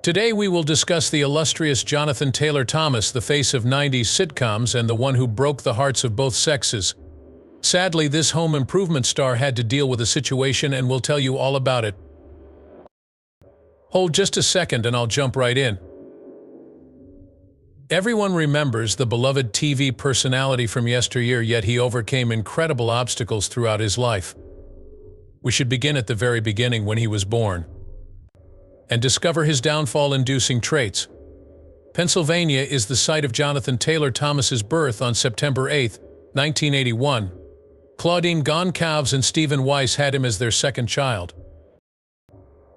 Today we will discuss the illustrious Johnathan Taylor Thomas, the face of 90s sitcoms and the one who broke the hearts of both sexes. Sadly, this home improvement star had to deal with a situation, and we'll tell you all about it. Hold just a second and I'll jump right in. Everyone remembers the beloved TV personality from yesteryear, yet he overcame incredible obstacles throughout his life. We should begin at the very beginning, when he was born, and discover his downfall-inducing traits. Pennsylvania is the site of Johnathan Taylor Thomas's birth on September 8, 1981. Claudine Goncalves and Stephen Weiss had him as their second child.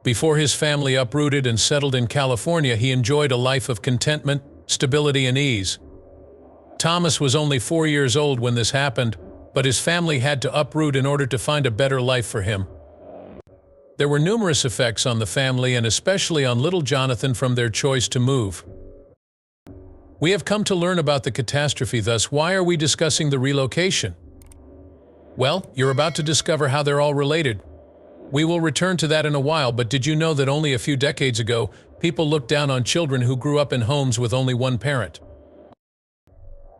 Before his family uprooted and settled in California, he enjoyed a life of contentment, stability, and ease. Thomas was only 4 years old when this happened, but his family had to uproot in order to find a better life for him. There were numerous effects on the family and especially on little Johnathan from their choice to move. We have come to learn about the catastrophe, thus why are we discussing the relocation? Well, you're about to discover how they're all related. We will return to that in a while, but did you know that only a few decades ago, people looked down on children who grew up in homes with only one parent?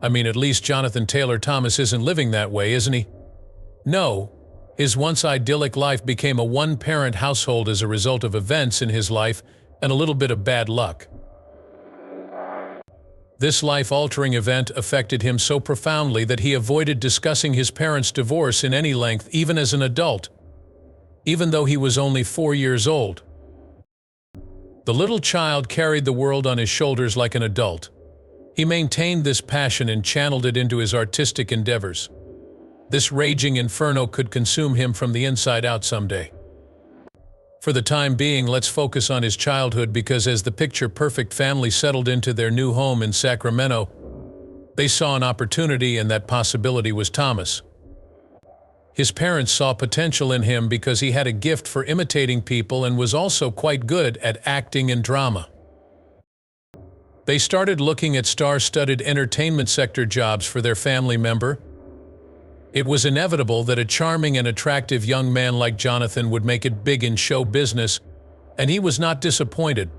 I mean, at least Johnathan Taylor Thomas isn't living that way, isn't he? No. His once idyllic life became a one-parent household as a result of events in his life and a little bit of bad luck. This life-altering event affected him so profoundly that he avoided discussing his parents' divorce in any length, even as an adult, even though he was only 4 years old. The little child carried the world on his shoulders like an adult. He maintained this passion and channeled it into his artistic endeavors. This raging inferno could consume him from the inside out someday. For the time being, let's focus on his childhood, because as the picture-perfect family settled into their new home in Sacramento, they saw an opportunity, and that possibility was Thomas. His parents saw potential in him because he had a gift for imitating people and was also quite good at acting and drama. They started looking at star-studded entertainment sector jobs for their family member. It was inevitable that a charming and attractive young man like Johnathan would make it big in show business, and he was not disappointed.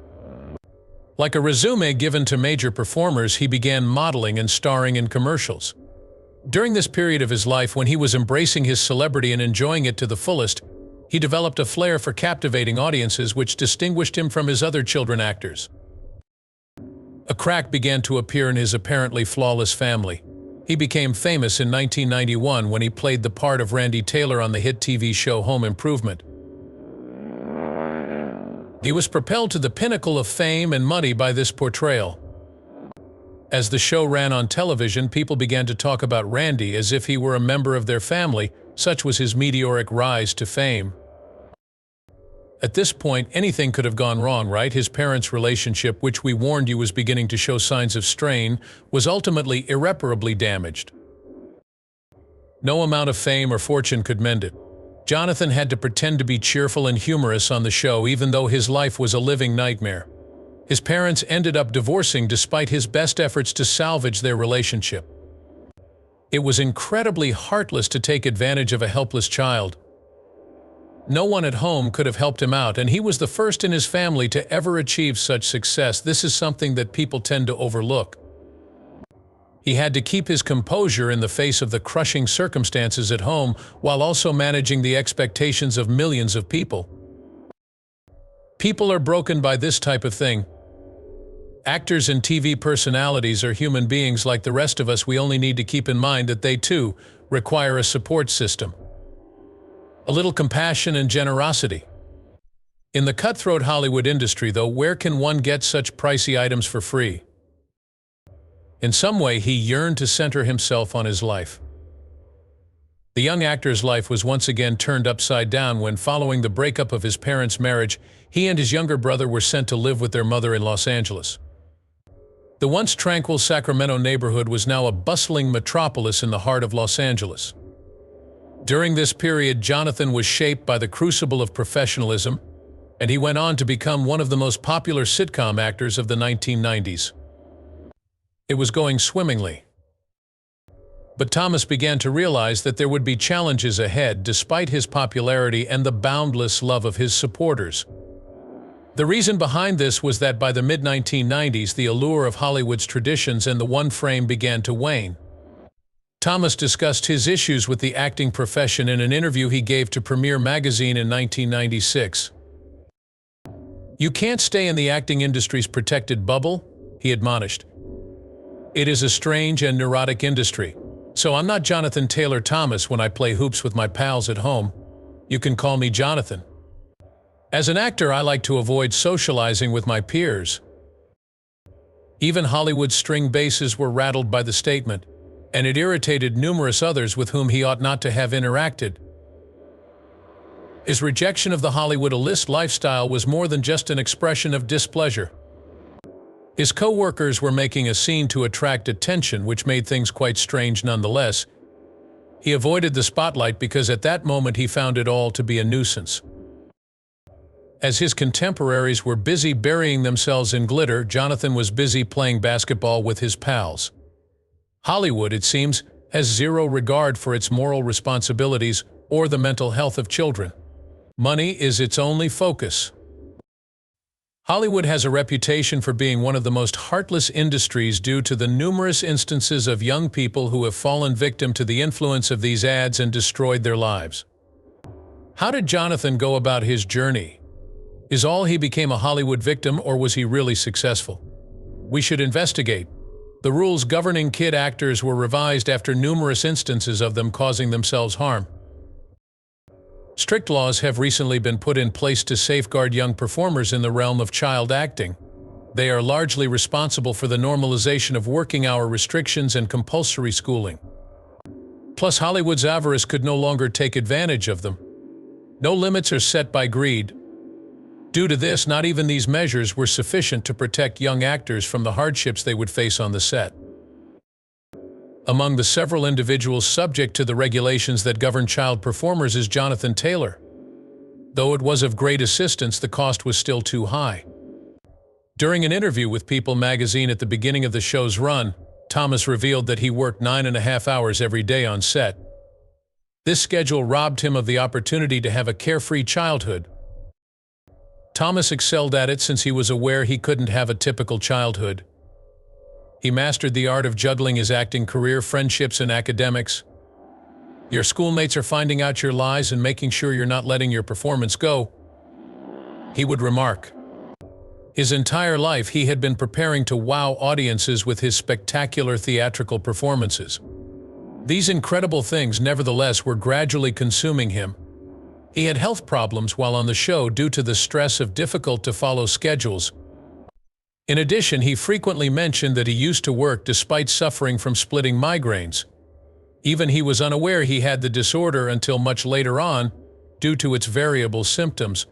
Like a resume given to major performers, he began modeling and starring in commercials. During this period of his life, when he was embracing his celebrity and enjoying it to the fullest, he developed a flair for captivating audiences, which distinguished him from his other children actors. A crack began to appear in his apparently flawless family. He became famous in 1991 when he played the part of Randy Taylor on the hit TV show Home Improvement. He was propelled to the pinnacle of fame and money by this portrayal. As the show ran on television, people began to talk about Randy as if he were a member of their family. Such was his meteoric rise to fame. At this point, anything could have gone wrong, right? His parents' relationship, which we warned you was beginning to show signs of strain, was ultimately irreparably damaged. No amount of fame or fortune could mend it. Johnathan had to pretend to be cheerful and humorous on the show, even though his life was a living nightmare. His parents ended up divorcing despite his best efforts to salvage their relationship. It was incredibly heartless to take advantage of a helpless child. No one at home could have helped him out, and he was the first in his family to ever achieve such success. This is something that people tend to overlook. He had to keep his composure in the face of the crushing circumstances at home, while also managing the expectations of millions of people. People are broken by this type of thing. Actors and TV personalities are human beings like the rest of us. We only need to keep in mind that they, too, require a support system. A little compassion and generosity. In the cutthroat Hollywood industry, though, where can one get such pricey items for free? In some way, he yearned to center himself on his life. The young actor's life was once again turned upside down when, following the breakup of his parents' marriage, he and his younger brother were sent to live with their mother in Los Angeles. The once tranquil Sacramento neighborhood was now a bustling metropolis in the heart of Los Angeles. During this period, Johnathan was shaped by the crucible of professionalism, and he went on to become one of the most popular sitcom actors of the 1990s. It was going swimmingly. But Thomas began to realize that there would be challenges ahead despite his popularity and the boundless love of his supporters. The reason behind this was that by the mid-1990s, the allure of Hollywood's traditions and the one frame began to wane. Thomas discussed his issues with the acting profession in an interview he gave to Premiere magazine in 1996. "You can't stay in the acting industry's protected bubble," he admonished. "It is a strange and neurotic industry. So I'm not Johnathan Taylor Thomas when I play hoops with my pals at home. You can call me Johnathan. As an actor, I like to avoid socializing with my peers." Even Hollywood's string basses were rattled by the statement, and it irritated numerous others with whom he ought not to have interacted. His rejection of the Hollywood A-list lifestyle was more than just an expression of displeasure. His co-workers were making a scene to attract attention, which made things quite strange nonetheless. He avoided the spotlight because at that moment he found it all to be a nuisance. As his contemporaries were busy burying themselves in glitter, Johnathan was busy playing basketball with his pals. Hollywood, it seems, has zero regard for its moral responsibilities or the mental health of children. Money is its only focus. Hollywood has a reputation for being one of the most heartless industries due to the numerous instances of young people who have fallen victim to the influence of these ads and destroyed their lives. How did Johnathan go about his journey? Is all he became a Hollywood victim, or was he really successful? We should investigate. The rules governing kid actors were revised after numerous instances of them causing themselves harm. Strict laws have recently been put in place to safeguard young performers in the realm of child acting. They are largely responsible for the normalization of working hour restrictions and compulsory schooling. Plus, Hollywood's avarice could no longer take advantage of them. No limits are set by greed. Due to this, not even these measures were sufficient to protect young actors from the hardships they would face on the set. Among the several individuals subject to the regulations that govern child performers is Johnathan Taylor. Though it was of great assistance, the cost was still too high. During an interview with People magazine at the beginning of the show's run, Thomas revealed that he worked 9.5 hours every day on set. This schedule robbed him of the opportunity to have a carefree childhood. Thomas excelled at it since he was aware he couldn't have a typical childhood. He mastered the art of juggling his acting career, friendships, and academics. Your schoolmates are finding out your lies and making sure you're not letting your performance go, he would remark. His entire life he had been preparing to wow audiences with his spectacular theatrical performances. These incredible things, nevertheless, were gradually consuming him. He had health problems while on the show due to the stress of difficult-to-follow schedules. In addition, he frequently mentioned that he used to work despite suffering from splitting migraines. Even he was unaware he had the disorder until much later on, due to its variable symptoms.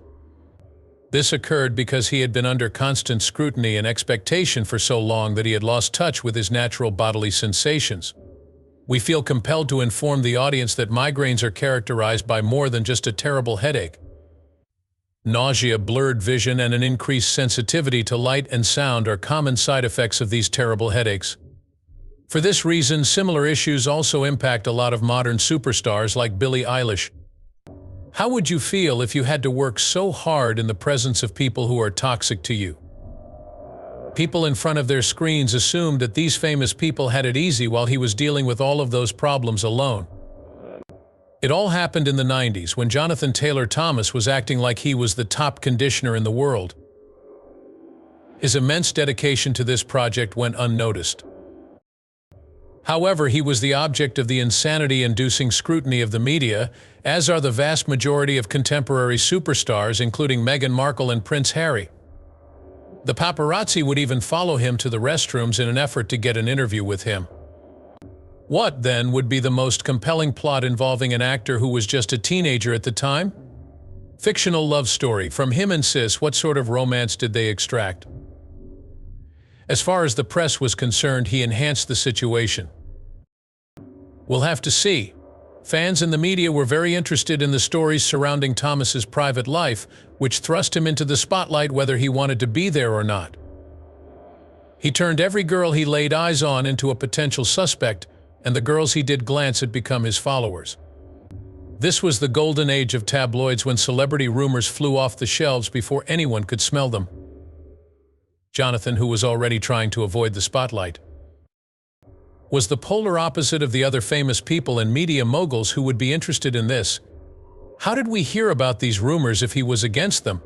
This occurred because he had been under constant scrutiny and expectation for so long that he had lost touch with his natural bodily sensations. We feel compelled to inform the audience that migraines are characterized by more than just a terrible headache. Nausea, blurred vision, and an increased sensitivity to light and sound are common side effects of these terrible headaches. For this reason, similar issues also impact a lot of modern superstars like Billie Eilish. How would you feel if you had to work so hard in the presence of people who are toxic to you? People in front of their screens assumed that these famous people had it easy while he was dealing with all of those problems alone. It all happened in the 90s when Johnathan Taylor Thomas was acting like he was the top conditioner in the world. His immense dedication to this project went unnoticed. However, he was the object of the insanity-inducing scrutiny of the media, as are the vast majority of contemporary superstars, including Meghan Markle and Prince Harry. The paparazzi would even follow him to the restrooms in an effort to get an interview with him. What, then, would be the most compelling plot involving an actor who was just a teenager at the time? Fictional love story. From him and Sis, what sort of romance did they extract? As far as the press was concerned, he enhanced the situation. We'll have to see. Fans and the media were very interested in the stories surrounding Thomas's private life, which thrust him into the spotlight whether he wanted to be there or not. He turned every girl he laid eyes on into a potential suspect, and the girls he did glance at become his followers. This was the golden age of tabloids when celebrity rumors flew off the shelves before anyone could smell them. Johnathan, who was already trying to avoid the spotlight, was the polar opposite of the other famous people and media moguls who would be interested in this. How did we hear about these rumors if he was against them?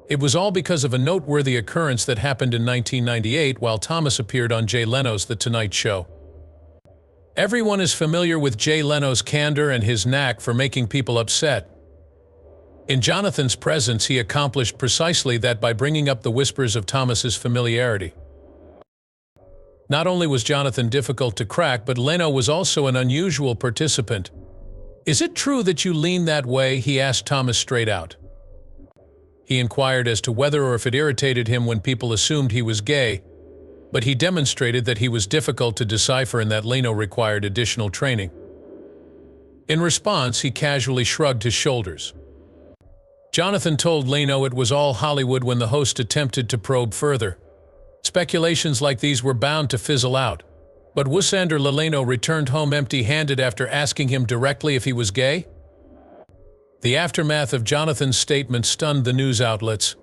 It was all because of a noteworthy occurrence that happened in 1998 while Thomas appeared on Jay Leno's The Tonight Show. Everyone is familiar with Jay Leno's candor and his knack for making people upset. In Johnathan's presence, he accomplished precisely that by bringing up the whispers of Thomas's familiarity. Not only was Johnathan difficult to crack, but Leno was also an unusual participant. "Is it true that you lean that way?" he asked Thomas straight out. He inquired as to whether or if it irritated him when people assumed he was gay, but he demonstrated that he was difficult to decipher and that Leno required additional training. In response, he casually shrugged his shoulders. Johnathan told Leno it was all Hollywood when the host attempted to probe further. Speculations like these were bound to fizzle out, but Wusander Leno returned home empty-handed after asking him directly if he was gay. The aftermath of Johnathan's statement stunned the news outlets,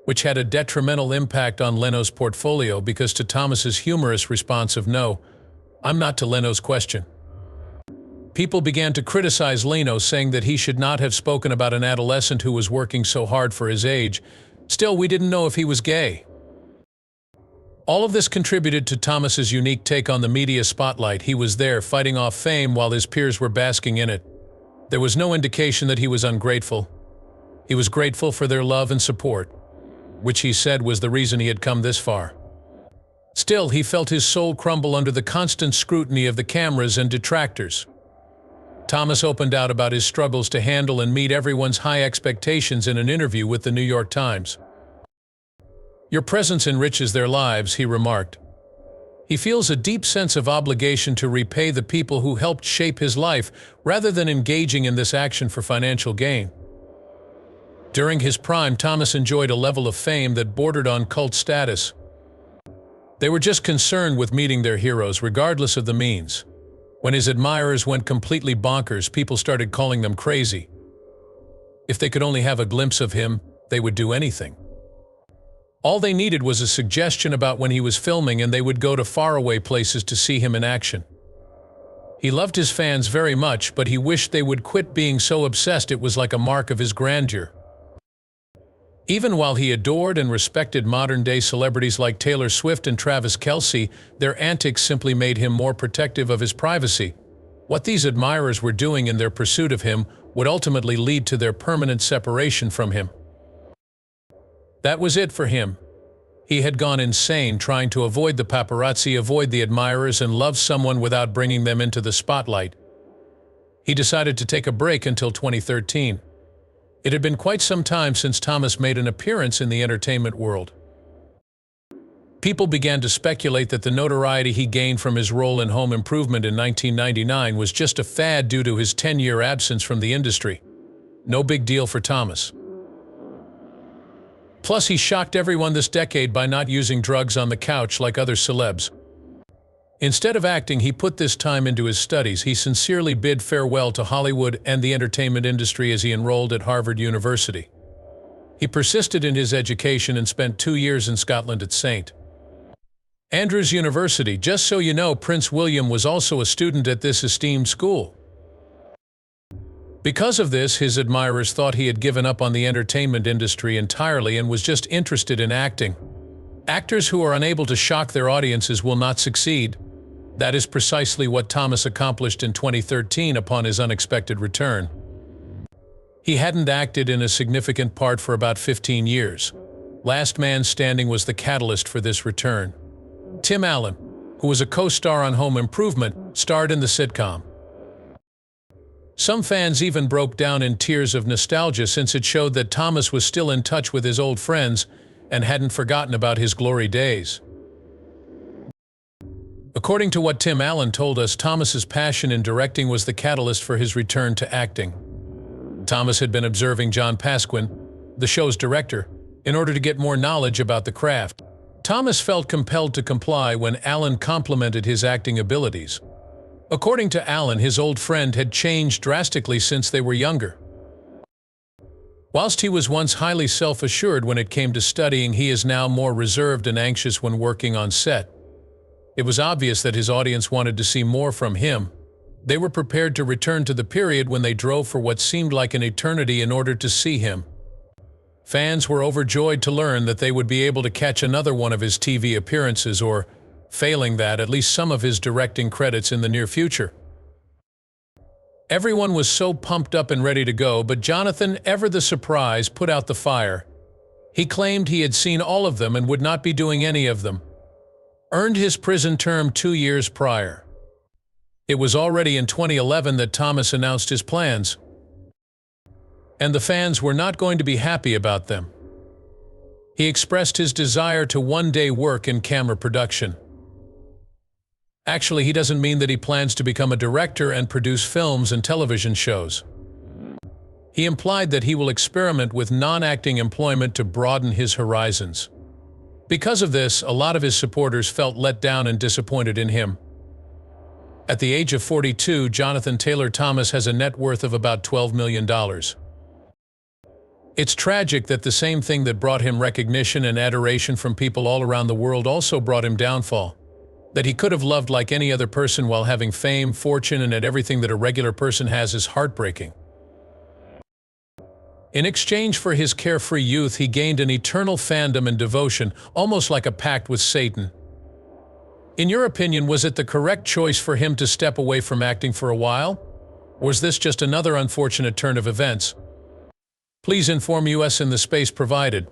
which had a detrimental impact on Leno's portfolio because to Thomas's humorous response of "No, I'm not" to Leno's question, people began to criticize Leno, saying that he should not have spoken about an adolescent who was working so hard for his age. Still, we didn't know if he was gay. All of this contributed to Thomas's unique take on the media spotlight. He was there fighting off fame while his peers were basking in it. There was no indication that he was ungrateful. He was grateful for their love and support, which he said was the reason he had come this far. Still, he felt his soul crumble under the constant scrutiny of the cameras and detractors. Thomas opened out about his struggles to handle and meet everyone's high expectations in an interview with the New York Times. "Your presence enriches their lives," he remarked. He feels a deep sense of obligation to repay the people who helped shape his life, rather than engaging in this action for financial gain. During his prime, Thomas enjoyed a level of fame that bordered on cult status. They were just concerned with meeting their heroes, regardless of the means. When his admirers went completely bonkers, people started calling them crazy. If they could only have a glimpse of him, they would do anything. All they needed was a suggestion about when he was filming, and they would go to faraway places to see him in action. He loved his fans very much, but he wished they would quit being so obsessed. It was like a mark of his grandeur. Even while he adored and respected modern-day celebrities like Taylor Swift and Travis Kelce, their antics simply made him more protective of his privacy. What these admirers were doing in their pursuit of him would ultimately lead to their permanent separation from him. That was it for him. He had gone insane trying to avoid the paparazzi, avoid the admirers, and love someone without bringing them into the spotlight. He decided to take a break until 2013. It had been quite some time since Thomas made an appearance in the entertainment world. People began to speculate that the notoriety he gained from his role in Home Improvement in 1999 was just a fad due to his 10-year absence from the industry. No big deal for Thomas. Plus, he shocked everyone this decade by not using drugs on the couch like other celebs. Instead of acting, he put this time into his studies. He sincerely bid farewell to Hollywood and the entertainment industry as he enrolled at Harvard University. He persisted in his education and spent 2 years in Scotland at St. Andrews University. Just so you know, Prince William was also a student at this esteemed school. Because of this, his admirers thought he had given up on the entertainment industry entirely and was just interested in acting. Actors who are unable to shock their audiences will not succeed. That is precisely what Thomas accomplished in 2013 upon his unexpected return. He hadn't acted in a significant part for about 15 years. Last Man Standing was the catalyst for this return. Tim Allen, who was a co-star on Home Improvement, starred in the sitcom. Some fans even broke down in tears of nostalgia since it showed that Thomas was still in touch with his old friends and hadn't forgotten about his glory days. According to what Tim Allen told us, Thomas's passion in directing was the catalyst for his return to acting. Thomas had been observing John Pasquin, the show's director, in order to get more knowledge about the craft. Thomas felt compelled to comply when Allen complimented his acting abilities. According to Alan, his old friend had changed drastically since they were younger. Whilst he was once highly self-assured when it came to studying, he is now more reserved and anxious when working on set. It was obvious that his audience wanted to see more from him. They were prepared to return to the period when they drove for what seemed like an eternity in order to see him. Fans were overjoyed to learn that they would be able to catch another one of his TV appearances, or, failing that, at least some of his directing credits in the near future. Everyone was so pumped up and ready to go, but Johnathan, ever the surprise, put out the fire. He claimed he had seen all of them and would not be doing any of them. Earned his prison term 2 years prior. It was already in 2011 that Thomas announced his plans. And the fans were not going to be happy about them. He expressed his desire to one day work in camera production. Actually, he doesn't mean that he plans to become a director and produce films and television shows. He implied that he will experiment with non-acting employment to broaden his horizons. Because of this, a lot of his supporters felt let down and disappointed in him. At the age of 42, Johnathan Taylor Thomas has a net worth of about $12 million. It's tragic that the same thing that brought him recognition and adoration from people all around the world also brought him downfall. That he could have loved like any other person while having fame, fortune, and everything that a regular person has is heartbreaking. In exchange for his carefree youth, he gained an eternal fandom and devotion, almost like a pact with Satan. In your opinion, was it the correct choice for him to step away from acting for a while? Or was this just another unfortunate turn of events? Please inform us in the space provided.